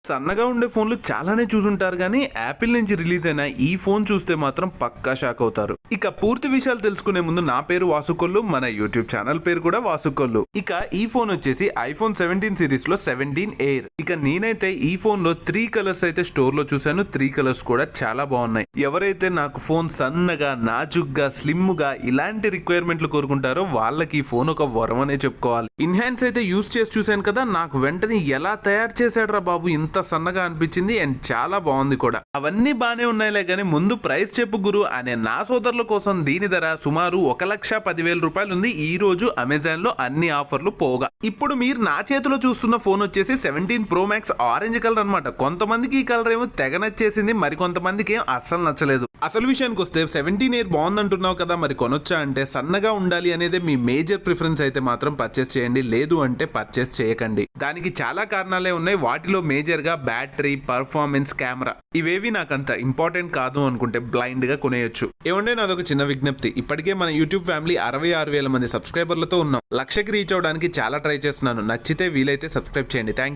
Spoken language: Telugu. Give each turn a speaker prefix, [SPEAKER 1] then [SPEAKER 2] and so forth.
[SPEAKER 1] సన్నగా ఉండే ఫోన్లు చాలానే చూసుంటారు కానీ యాపిల్ నుంచి రిలీజ్ అయిన ఈ ఫోన్ చూస్తే మాత్రం పక్కా షాక్ అవుతారు. ఇక పూర్తి విషయాలు తెలుసుకునే ముందు నా పేరు వాసుకొల్లు, మన యూట్యూబ్ ఛానల్ పేరు కూడా వాసుకొల్లు. ఇక ఈ ఫోన్ వచ్చేసి ఐఫోన్ 17 సిరీస్ లో 17 ఎయిర్. ఇక నేనైతే ఈ ఫోన్ లో 3 కలర్స్ అయితే స్టోర్ లో చూసాను. 3 కలర్స్ కూడా చాలా బాగున్నాయి. ఎవరైతే నాకు ఫోన్ సన్నగా, నాజుగ్గా, స్లిమ్ గా ఇలాంటి రిక్వైర్మెంట్లు కోరుకుంటారో వాళ్ళకి ఈ ఫోన్ ఒక వరం అనే చెప్పుకోవాలి. ఇన్హాన్స్ అయితే యూస్ చేసి చూసాను కదా, నాకు వెంటనే ఎలా తయారు చేశాడ్రా బాబు, ఇంత సన్నగా అనిపించింది అండ్ చాలా బాగుంది కూడా. అవన్నీ బానే ఉన్నాయిలే కానీ ముందు ప్రైస్ చెప్పు గురు అనే నా సోదరుల కోసం దీని ధర సుమారు 1,10,000 రూపాయలు ఉంది ఈ రోజు అమెజాన్ లో అన్ని ఆఫర్లు పోగా. ఇప్పుడు మీరు నా చేతిలో చూస్తున్న ఫోన్ వచ్చేసి 17 ప్రో మ్యాక్స్ ఆరెంజ్ కలర్ అనమాట. కొంతమందికి ఈ కలర్ ఏమో తెగ నచ్చేసింది, మరి కొంతమందికి ఏం అస్సలు నచ్చలేదు. అసలు విషయానికి వస్తే 17 ఎయిర్ బాగుందంటున్నావు కదా, మరి కొనొచ్చా అంటే సన్నగా ఉండాలి అనేది మీ మేజర్ ప్రిఫరెన్స్ అయితే మాత్రం పర్చేస్ చేయండి, లేదు అంటే పర్చేస్ చేయకండి. దానికి చాలా కారణాలే ఉన్నాయి. వాటిలో మేజర్ గా బ్యాటరీ, పర్ఫార్మెన్స్, కెమెరా ఇవేవి నాకంత ఇంపార్టెంట్ కాదు అనుకుంటే బ్లైండ్ గా కొనేయొచ్చు. ఏమంటే నాదొక చిన్న విజ్ఞప్తి, ఇప్పటికే మన యూట్యూబ్ ఫ్యామిలీ 66,000 మంది సబ్స్క్రైబర్లతో ఉన్నాం. 1,00,000కి రీచ్ అవడానికి చాలా ట్రై చేస్తున్నాను. నచ్చితే వీలైతే సబ్స్క్రైబ్ చేయండి. Thank you.